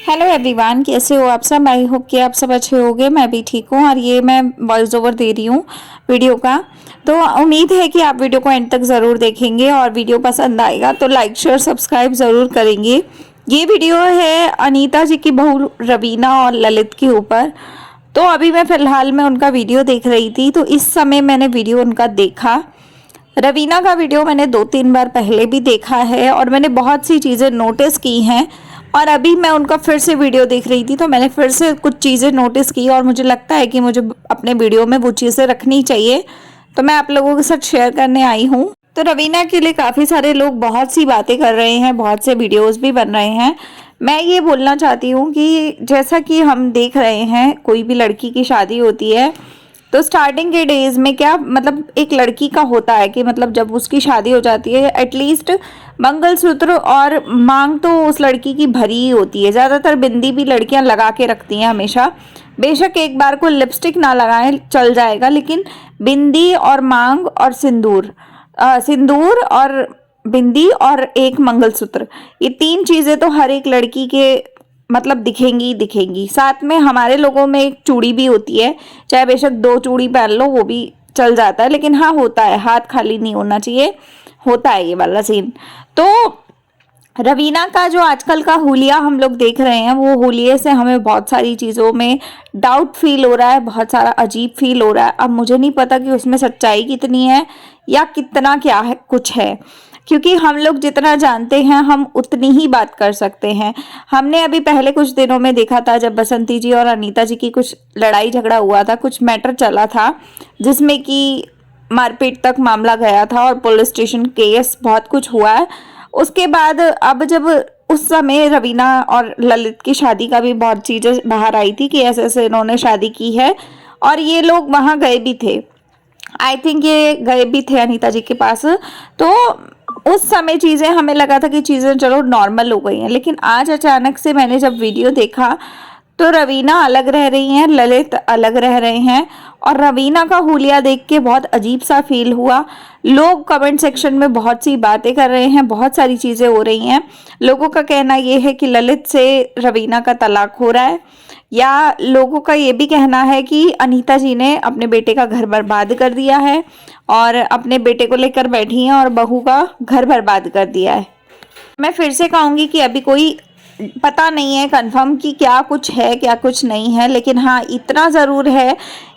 Hello everyone, कैसे हो आप सब। आई होप कि आप सब अच्छे होंगे। मैं भी ठीक हूँ और ये मैं वॉइस ओवर दे रही हूँ वीडियो का। तो उम्मीद है कि आप वीडियो को एंड तक ज़रूर देखेंगे और वीडियो पसंद आएगा तो लाइक शेयर सब्सक्राइब ज़रूर करेंगे। ये वीडियो है अनीता जी की बहू रवीना और ललित के ऊपर। तो अभी मैं फ़िलहाल में उनका वीडियो देख रही थी, तो इस समय मैंने वीडियो उनका देखा। रवीना का वीडियो मैंने 2-3 बार पहले भी देखा है और मैंने बहुत सी चीज़ें नोटिस की हैं। और अभी मैं उनका फिर से वीडियो देख रही थी तो मैंने फिर से कुछ चीज़ें नोटिस की और मुझे लगता है कि मुझे अपने वीडियो में वो चीज़ें रखनी चाहिए, तो मैं आप लोगों के साथ शेयर करने आई हूँ। तो रवीना के लिए काफ़ी सारे लोग बहुत सी बातें कर रहे हैं, बहुत से वीडियोज़ भी बन रहे हैं। मैं ये बोलना चाहती हूँ कि जैसा कि हम देख रहे हैं, कोई भी लड़की की शादी होती है तो स्टार्टिंग के डेज में क्या मतलब एक लड़की का होता है कि मतलब जब उसकी शादी हो जाती है एटलीस्ट मंगलसूत्र और मांग तो उस लड़की की भरी ही होती है। ज़्यादातर बिंदी भी लड़कियां लगा के रखती हैं हमेशा। बेशक एक बार को लिपस्टिक ना लगाएं चल जाएगा, लेकिन बिंदी और मांग और सिंदूर और बिंदी और एक मंगलसूत्र, ये 3 चीज़ें तो हर एक लड़की के मतलब दिखेंगी ही दिखेंगी। साथ में हमारे लोगों में एक चूड़ी भी होती है, चाहे बेशक 2 चूड़ी पहन लो वो भी चल जाता है, लेकिन हाँ होता है, हाथ खाली नहीं होना चाहिए, होता है ये वाला सीन। तो रवीना का जो आजकल का हुलिया हम लोग देख रहे हैं, वो हुलिये से हमें बहुत सारी चीज़ों में डाउट फील हो रहा है, बहुत सारा अजीब फील हो रहा है। अब मुझे नहीं पता कि उसमें सच्चाई कितनी है या कितना क्या है कुछ है, क्योंकि हम लोग जितना जानते हैं हम उतनी ही बात कर सकते हैं। हमने अभी पहले कुछ दिनों में देखा था जब बसंती जी और अनीता जी की कुछ लड़ाई झगड़ा हुआ था, कुछ मैटर चला था जिसमें कि मारपीट तक मामला गया था और पुलिस स्टेशन केस बहुत कुछ हुआ है। उसके बाद अब जब उस समय रवीना और ललित की शादी का भी बहुत चीज़ें बाहर आई थी कि ऐसे ऐसे इन्होंने शादी की है और ये लोग वहाँ गए भी थे। आई थिंक ये गए भी थे अनीता जी के पास। तो उस समय चीज़ें हमें लगा था कि चीज़ें चलो नॉर्मल हो गई हैं, लेकिन आज अचानक से मैंने जब वीडियो देखा तो रवीना अलग रह रही हैं, ललित अलग रह रहे हैं और रवीना का हुलिया देख के बहुत अजीब सा फील हुआ। लोग कमेंट सेक्शन में बहुत सी बातें कर रहे हैं, बहुत सारी चीज़ें हो रही हैं। लोगों का कहना ये है कि ललित से रवीना का तलाक हो रहा है, या लोगों का ये भी कहना है कि अनीता जी ने अपने बेटे का घर बर्बाद कर दिया है और अपने बेटे को लेकर बैठी हैं और बहू का घर बर्बाद कर दिया है। मैं फिर से कहूँगी कि अभी कोई पता नहीं है कंफर्म कि क्या कुछ है क्या कुछ नहीं है, लेकिन हाँ इतना ज़रूर है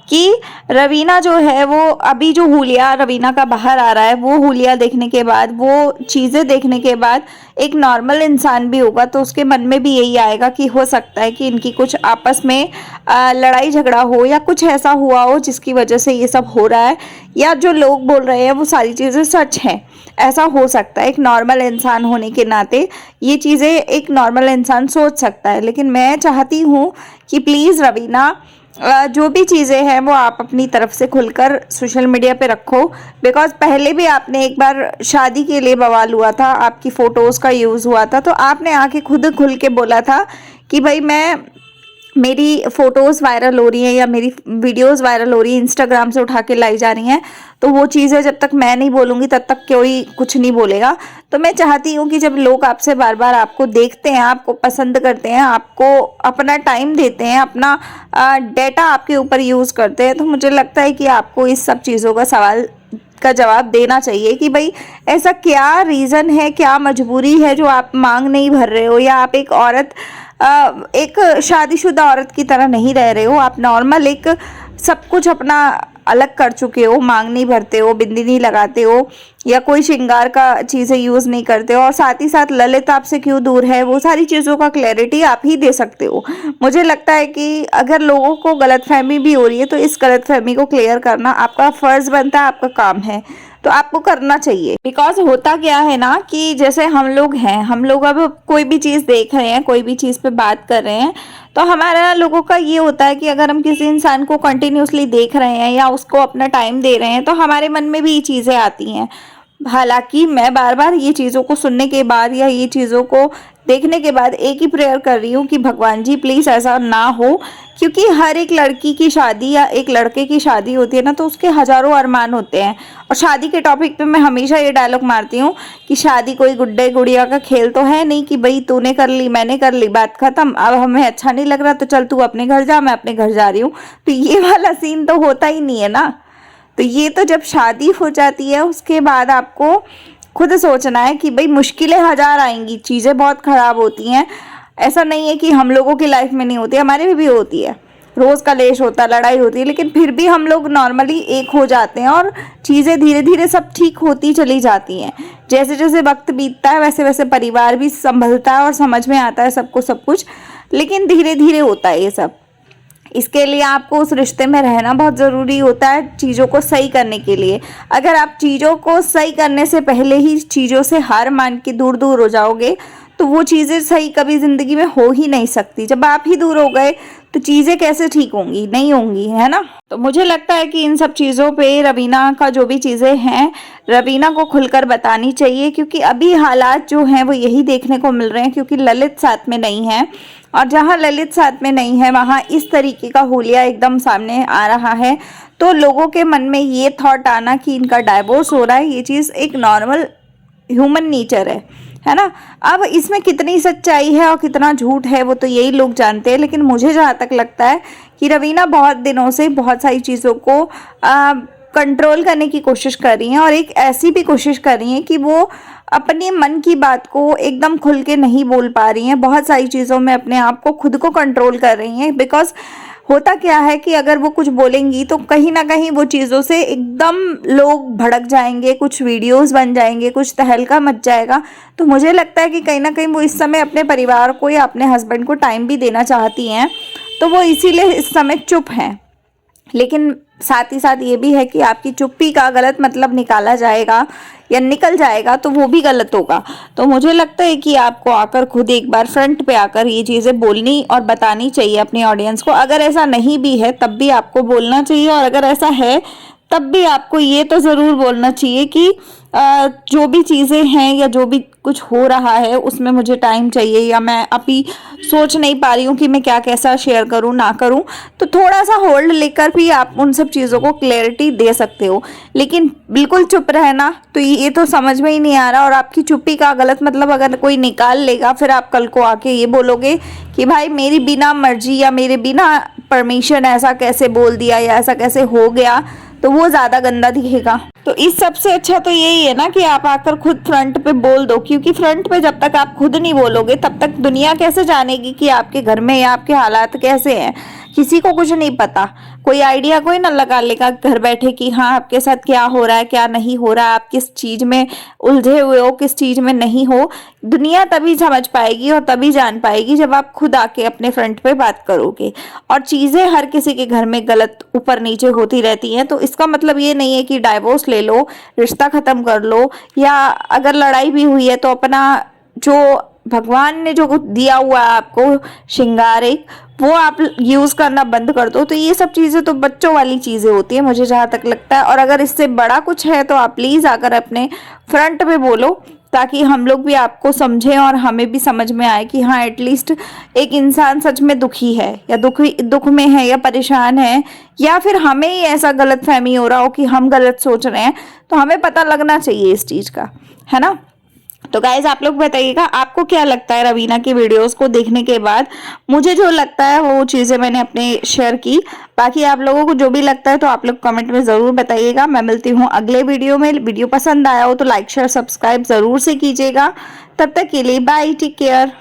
कि रवीना जो है वो अभी जो हुलिया रवीना का बाहर आ रहा है, वो हुलिया देखने के बाद, वो चीज़ें देखने के बाद एक नॉर्मल इंसान भी होगा तो उसके मन में भी यही आएगा कि हो सकता है कि इनकी कुछ आपस में लड़ाई झगड़ा हो या कुछ ऐसा हुआ हो जिसकी वजह से ये सब हो रहा है, या जो लोग बोल रहे हैं वो सारी चीज़ें सच हैं। ऐसा हो सकता है, एक नॉर्मल इंसान होने के नाते ये चीज़ें एक नॉर्मल इंसान सोच सकता है। लेकिन मैं चाहती हूँ कि प्लीज़ रवीना जो भी चीज़ें हैं वो आप अपनी तरफ से खुलकर सोशल मीडिया पे रखो। बिकॉज पहले भी आपने एक बार शादी के लिए बवाल हुआ था, आपकी फ़ोटोज़ का यूज़ हुआ था, तो आपने आके खुद खुल के बोला था कि भाई मेरी फ़ोटोज़ वायरल हो रही हैं या मेरी वीडियोज़ वायरल हो रही हैं, इंस्टाग्राम से उठा के लाई जा रही हैं, तो वो चीज़ें जब तक मैं नहीं बोलूँगी तब तक कोई कुछ नहीं बोलेगा। तो मैं चाहती हूँ कि जब लोग आपसे बार बार आपको देखते हैं, आपको पसंद करते हैं, आपको अपना टाइम देते हैं, अपना डेटा आपके ऊपर यूज़ करते हैं, तो मुझे लगता है कि आपको इस सब चीज़ों का सवाल का जवाब देना चाहिए कि भाई ऐसा क्या रीज़न है, क्या मजबूरी है जो आप मांग नहीं भर रहे हो, या आप एक औरत एक शादीशुदा औरत की तरह नहीं रह रहे हो। आप नॉर्मल एक सब कुछ अपना अलग कर चुके हो, मांग नहीं भरते हो, बिंदी नहीं लगाते हो या कोई श्रृंगार का चीज़ें यूज़ नहीं करते हो, और साथ ही साथ ललित आपसे क्यों दूर है, वो सारी चीज़ों का क्लैरिटी आप ही दे सकते हो। मुझे लगता है कि अगर लोगों को गलतफहमी भी हो रही है तो इस गलतफहमी को क्लियर करना आपका फ़र्ज़ बनता है, आपका काम है, तो आपको करना चाहिए। बिकॉज होता क्या है ना कि जैसे हम लोग हैं, हम लोग अब कोई भी चीज़ देख रहे हैं, कोई भी चीज़ पे बात कर रहे हैं, तो हमारा लोगों का ये होता है कि अगर हम किसी इंसान को कंटिन्यूसली देख रहे हैं या उसको अपना टाइम दे रहे हैं तो हमारे मन में भी ये चीज़ें आती हैं। हालांकि मैं बार बार ये चीज़ों को सुनने के बाद या ये चीज़ों को देखने के बाद एक ही प्रेयर कर रही हूँ कि भगवान जी प्लीज़ ऐसा ना हो क्योंकि हर एक लड़की की शादी या एक लड़के की शादी होती है ना, तो उसके हजारों अरमान होते हैं। और शादी के टॉपिक पे मैं हमेशा ये डायलॉग मारती हूँ कि शादी कोई गुड्डे गुड़िया का खेल तो है नहीं कि भाई तूने कर ली मैंने कर ली बात खत्म, अब हमें अच्छा नहीं लग रहा तो चल तू अपने घर जा मैं अपने घर जा रही हूँ। तो ये वाला सीन तो होता ही नहीं है ना। तो ये तो जब शादी हो जाती है उसके बाद आपको खुद सोचना है कि भाई मुश्किलें हजार आएंगी, चीज़ें बहुत ख़राब होती हैं। ऐसा नहीं है कि हम लोगों की लाइफ में नहीं होती, हमारे भी होती है, रोज़ कलेश होता है, लड़ाई होती है, लेकिन फिर भी हम लोग नॉर्मली एक हो जाते हैं और चीज़ें धीरे धीरे सब ठीक होती चली जाती हैं। जैसे जैसे वक्त बीतता है वैसे वैसे परिवार भी संभलता है और समझ में आता है सबको सब कुछ, लेकिन धीरे धीरे होता है ये सब। इसके लिए आपको उस रिश्ते में रहना बहुत ज़रूरी होता है चीज़ों को सही करने के लिए। अगर आप चीज़ों को सही करने से पहले ही चीज़ों से हार मान के दूर दूर हो जाओगे तो वो चीज़ें सही कभी ज़िंदगी में हो ही नहीं सकती। जब आप ही दूर हो गए तो चीज़ें कैसे ठीक होंगी, नहीं होंगी, है ना। तो मुझे लगता है कि इन सब चीज़ों पे रवीना का जो भी चीज़ें हैं रवीना को खुलकर बतानी चाहिए, क्योंकि अभी हालात जो हैं वो यही देखने को मिल रहे हैं, क्योंकि ललित साथ में नहीं है। और जहाँ ललित साथ में नहीं है वहाँ इस तरीके का हुलिया एकदम सामने आ रहा है, तो लोगों के मन में ये थॉट आना कि इनका डाइवोर्स हो रहा है, ये चीज़ एक नॉर्मल ह्यूमन नेचर है ना। अब इसमें कितनी सच्चाई है और कितना झूठ है वो तो यही लोग जानते हैं, लेकिन मुझे जहाँ तक लगता है कि रवीना बहुत दिनों से बहुत सारी चीज़ों को कंट्रोल करने की कोशिश कर रही हैं, और एक ऐसी भी कोशिश कर रही हैं कि वो अपने मन की बात को एकदम खुल के नहीं बोल पा रही हैं। बहुत सारी चीज़ों में अपने आप को खुद को कंट्रोल कर रही हैं, बिकॉज होता क्या है कि अगर वो कुछ बोलेंगी तो कहीं ना कहीं वो चीज़ों से एकदम लोग भड़क जाएंगे, कुछ वीडियोस बन जाएंगे, कुछ तहलका मच जाएगा। तो मुझे लगता है कि कहीं ना कहीं वो इस समय अपने परिवार को या अपने हस्बैंड को टाइम भी देना चाहती हैं, तो वो इसीलिए इस समय चुप हैं। लेकिन साथ ही साथ ये भी है कि आपकी चुप्पी का गलत मतलब निकाला जाएगा या निकल जाएगा तो वो भी गलत होगा। तो मुझे लगता है कि आपको आकर खुद एक बार फ्रंट पे आकर ये चीज़ें बोलनी और बतानी चाहिए अपनी ऑडियंस को। अगर ऐसा नहीं भी है तब भी आपको बोलना चाहिए, और अगर ऐसा है तब भी आपको ये तो ज़रूर बोलना चाहिए कि जो भी चीज़ें हैं या जो भी कुछ हो रहा है उसमें मुझे टाइम चाहिए, या मैं अभी सोच नहीं पा रही हूँ कि मैं क्या कैसा शेयर करूँ ना करूँ। तो थोड़ा सा होल्ड लेकर भी आप उन सब चीज़ों को क्लैरिटी दे सकते हो, लेकिन बिल्कुल चुप रहना तो ये तो समझ में ही नहीं आ रहा। और आपकी चुप्पी का गलत मतलब अगर कोई निकाल लेगा फिर आप कल को आके ये बोलोगे कि भाई मेरी बिना मर्जी या मेरे बिना परमिशन ऐसा कैसे बोल दिया या ऐसा कैसे हो गया, तो वो ज़्यादा गंदा दिखेगा। तो इस सबसे अच्छा तो यही है ना कि आप आकर खुद फ्रंट पे बोल दो, क्योंकि फ्रंट पे जब तक आप खुद नहीं बोलोगे तब तक दुनिया कैसे जानेगी कि आपके घर में या आपके हालात कैसे हैं। किसी को कुछ नहीं पता, कोई आइडिया कोई ना लगा लेगा घर बैठे कि हाँ आपके साथ क्या हो रहा है क्या नहीं हो रहा है, आप किस चीज़ में उलझे हुए हो किस चीज़ में नहीं हो। दुनिया तभी समझ पाएगी और तभी जान पाएगी जब आप खुद आके अपने फ्रंट पे बात करोगे। और चीज़ें हर किसी के घर में गलत ऊपर नीचे होती रहती हैं, तो इसका मतलब ये नहीं है कि डाइवोर्स ले लो, रिश्ता ख़त्म कर लो, या अगर लड़ाई भी हुई है तो अपना जो भगवान ने जो दिया हुआ है आपको श्रृंगार एक, वो आप यूज़ करना बंद कर दो। तो ये सब चीज़ें तो बच्चों वाली चीज़ें होती है मुझे जहाँ तक लगता है। और अगर इससे बड़ा कुछ है तो आप प्लीज़ आकर अपने फ्रंट पे बोलो, ताकि हम लोग भी आपको समझें और हमें भी समझ में आए कि हाँ एटलीस्ट एक इंसान सच में दुखी है या दुख में है या परेशान है, या फिर हमें ही ऐसा गलत फहमी हो रहा हो कि हम गलत सोच रहे हैं, तो हमें पता लगना चाहिए इस चीज़ का, है ना। तो गाइज आप लोग बताइएगा आपको क्या लगता है रवीना की वीडियोस को देखने के बाद। मुझे जो लगता है वो चीज़ें मैंने अपने शेयर की, बाकी आप लोगों को जो भी लगता है तो आप लोग कमेंट में ज़रूर बताइएगा। मैं मिलती हूँ अगले वीडियो में। वीडियो पसंद आया हो तो लाइक शेयर सब्सक्राइब ज़रूर से कीजिएगा। तब तक के लिए बाय, टेक केयर।